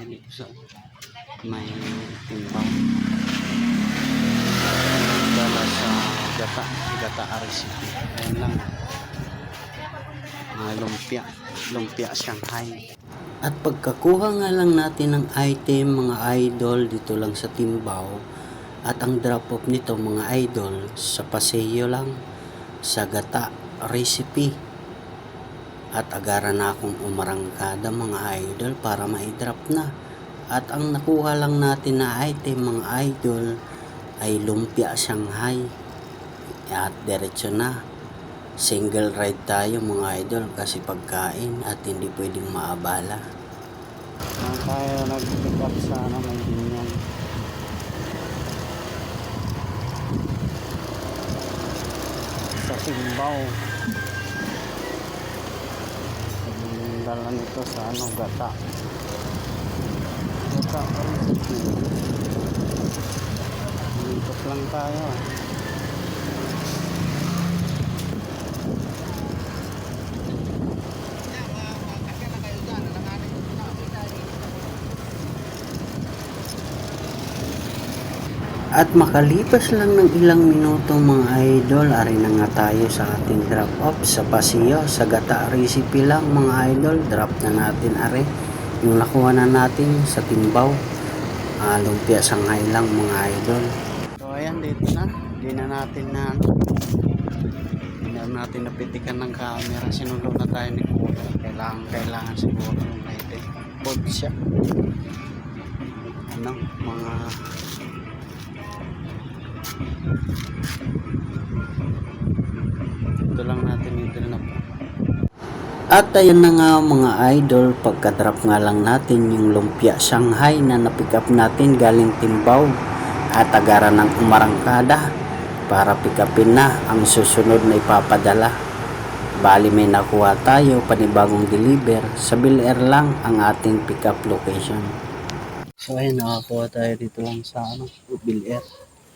tayo dito sa may timbang dala sa gata recipe. Ayan lang, lumpia Shanghai. At pagkakuha nga lang natin ng item mga idol dito lang sa Timbao, at ang drop off nito mga idol sa Paseo lang sa gata recipe, at agaran na akong umarangkada mga idol para ma-drop na. At ang nakuha lang natin na item mga idol ay lumpia Shanghai, at diretso na single ride tayo mga idol kasi pagkain at hindi pwedeng maabala. Tayo nag-pick up sa may binyan sa Timbao. Dala nito sa gata ikot lang tayo. At makalipas lang ng ilang minuto mga idol, ari na nga tayo sa ating drop off sa Paseo sa gata recipe lang mga idol. Drop na natin ari yung nakuha na natin sa Timbao, lumpia Shanghai lang mga idol. So ayan, dito na, hindi na natin napitikan ng camera, sinulo na tayo ni Kuya. Kailangan siguro natin board siya mga ito lang natin idol na po. At ayan na nga mga idol, pagka-drop nga lang natin yung lumpia Shanghai na na-pick up natin galing Timbao, at agaran ng umarangkada para pick upin na ang susunod na ipapadala. Bali may nakuha tayo panibagong deliver sa Bilair lang ang ating pick up location. So ayun, nakakuha tayo dito lang sa Bilair.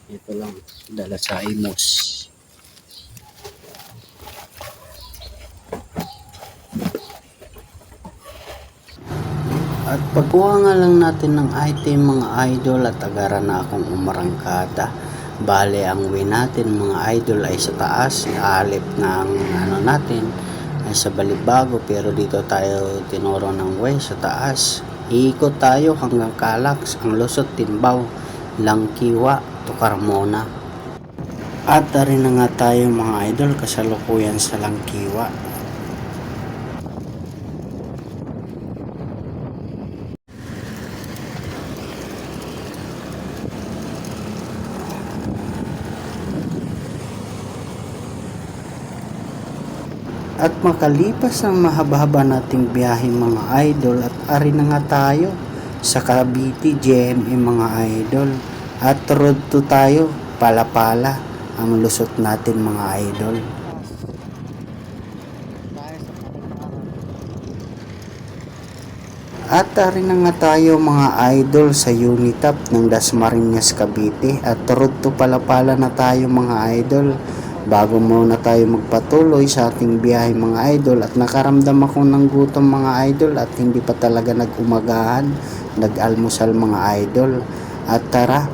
Ito lang, dala sa Imos. At pagkuha nga lang natin ng item mga idol, at agaran na akong umarangkada. Bale ang way natin mga idol ay sa taas, iaalip ng natin ay sa Balibago, pero dito tayo tinuro ng way sa taas. Iikot tayo hanggang Calax, ang lusot Timbao, Langkiwa to Carmona. At rin na nga tayo mga idol, kasalukuyan sa Langkiwa. At makalipas ang mahaba-haba nating biyahe mga idol, at ari na nga tayo sa Cavite GMA mga idol, at road to tayo Palapala ang lusot natin mga idol. At ari na nga tayo mga idol sa Unitap ng Dasmariñas Cavite, at road to Palapala na tayo mga idol. Bago muna tayo magpatuloy sa ating biyahe mga idol, at nakaramdam ako ng gutom mga idol, at hindi pa talaga nag-umagahan, nag-almusal mga idol. At tara,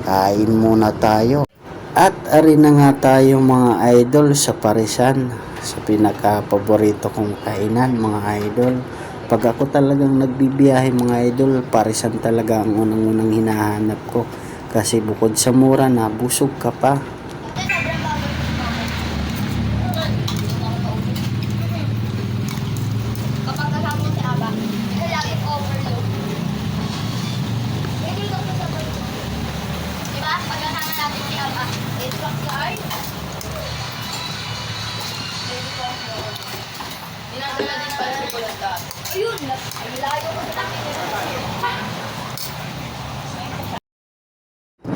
kain muna tayo. At ari na nga tayo mga idol sa Parisan, sa pinaka-paborito kong kainan mga idol. Pag ako talagang nagbibiyahe mga idol, Parisan talaga ang unang-unang hinahanap ko, kasi bukod sa mura na busog ka pa.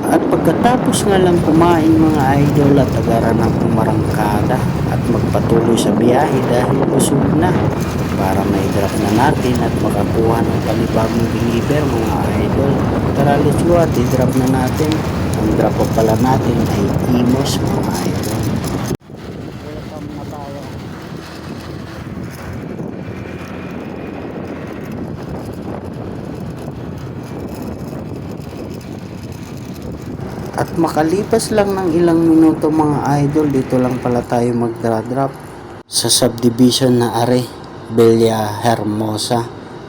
At pagkatapos nga lang kumain mga idol, at agaran ng umarangkada at magpatuloy sa biyahe dahil busog na, para may-drop na natin at makakuha ng panibagong deliver mga idol. Tara, let's go at i-drop na natin. Ang drop off pala natin ay Imos mga idol. Welcome na tayo. makalipas lang ng ilang minuto mga idol, dito lang pala tayo magdra-drop sa subdivision na Are, Villa Hermosa.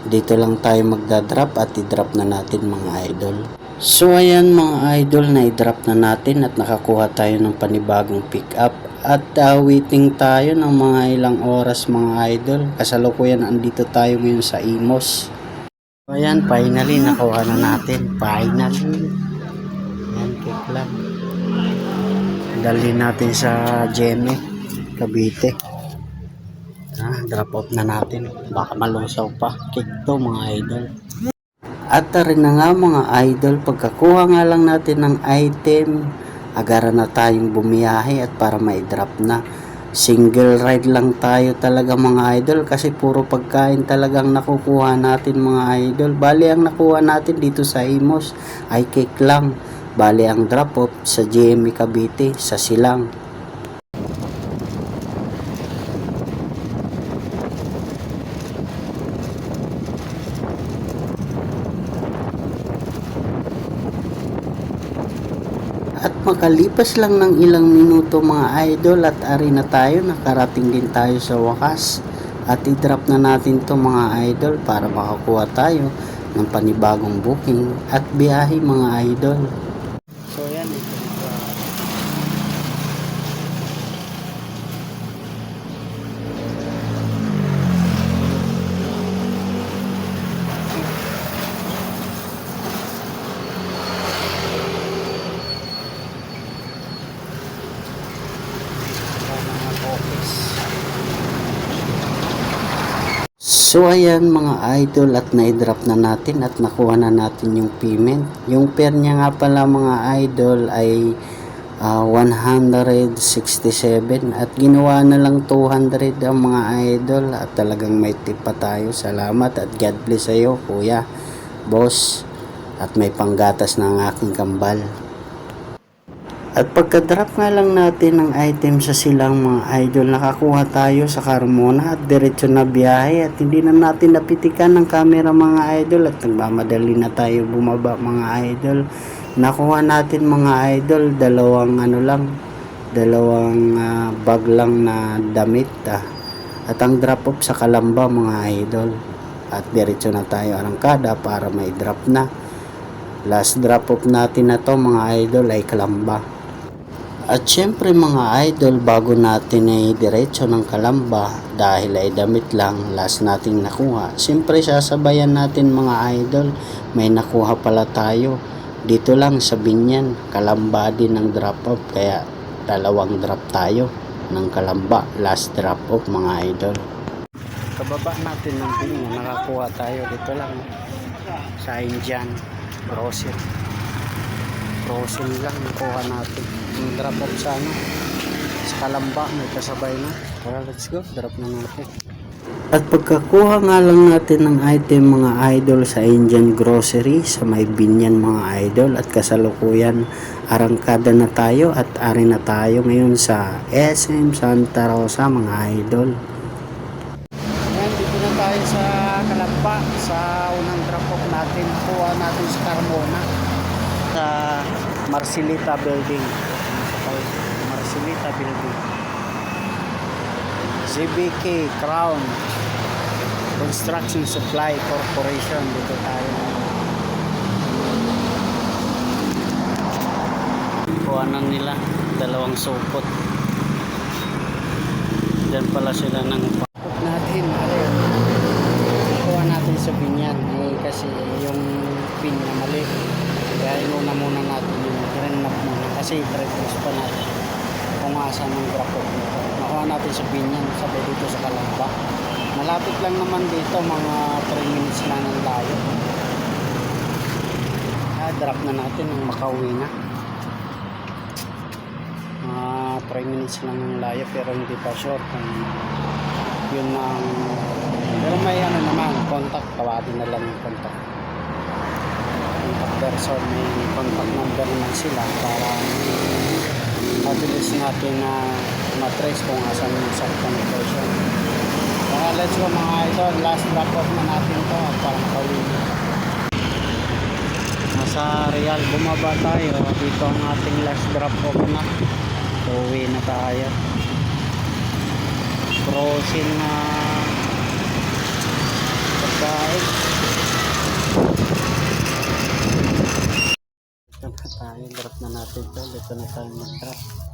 Dito lang tayo magdadrop at i-drop na natin mga idol. So ayan mga idol, na i-drop na natin at nakakuha tayo ng panibagong pick up. At waiting tayo ng mga ilang oras mga idol. Kasalukuyan andito tayo ngayon sa Imos. So ayan, finally nakuha na natin. Finally. Ayan, kick lang. Dali natin sa Jeme, Cavite. Drop off na natin. Baka malusaw pa. Kick to mga idol. At rin na nga mga idol, pagkakuha nga lang natin ng item, agara na tayong bumiyahe at para ma-drop na. Single ride lang tayo talaga mga idol kasi puro pagkain talagang nakukuha natin mga idol. Bali ang nakuha natin dito sa Imos ay cake lang. Bali ang drop off sa GME Cavite sa Silang. At makalipas lang ng ilang minuto mga idol at ari na tayo, nakarating din tayo sa wakas. At i-drop na natin to mga idol para makakuha tayo ng panibagong booking at biyahe mga idol. So yan, ito So ayan mga idol, at na-drop na natin at nakuha na natin yung payment. Yung fare niya nga pala mga idol ay 167 at ginawa na lang 200 ang mga idol at talagang may tip pa tayo. Salamat at God bless sa'yo kuya, boss, at may panggatas na ang aking kambal. At pagka-drop nga lang natin ng item sa Silang mga idol, nakakuha tayo sa Carmona at diretso na biyahe at hindi na natin napitikan ng camera mga idol at nagmamadali na tayo bumaba mga idol. Nakuha natin mga idol dalawang bag lang na damit at ang drop off sa Calamba mga idol. At diretso na tayo arangkada para may drop na. Last drop off natin na to mga idol ay Calamba. At syempre mga idol, bago natin ay diretso ng Calamba dahil ay damit lang last nating nakuha, syempre sasabayan natin mga idol, may nakuha pala tayo dito lang sa Binyan. Calamba din ang drop off, kaya dalawang drop tayo ng Calamba, last drop off mga idol. Kababa natin ng Binyan, nakakuha tayo dito lang sa Indian Grocery lang nakuha natin yung drop off sa Calamba, may kasabay na. Tara, let's go, drop na natin. At pagkakuha nga lang natin ng item mga idol sa Indian Grocery sa may Binyan mga idol, at kasalukuyan arangkada na tayo at ari na tayo ngayon sa SM Santa Rosa mga idol. Ayan, dito na tayo sa Calamba sa unang drop off natin. Kuha natin sa Carmona sa Marcelita Building. Marcelita Building, CBK Crown Construction Supply Corporation. Dito tayo. Kuhanan nila dalawang supot. Diyan pala sila ng pakot natin. Kuha natin sa Binyan kasi yung pin na mali. Kaya muna natin yung i-renap muna kasi i-traverse pa natin kung asan ng drop off nito. Nakuha natin sa Binyan, sabay dito sa Calamba. Malapit lang naman dito, mga 3 minutes lang ng layo. Drop na natin nang makauwi na. Mga 3 minutes lang ng layo pero hindi pa sure kung yun ang, pero may naman, contact, tawagin na lang yung contact person, may contact number naman sila para mabilis natin na matrace kung asan yung saktan ng person. Let's go mga idol, last drop off na natin to para makauwi. sa Real. Bumaba tayo. Dito ang ating last drop off na. Uwi na tayo. Crossing na pagkain. Ito na tayo. Drop na natin ito. Dito na tayo mag-drop.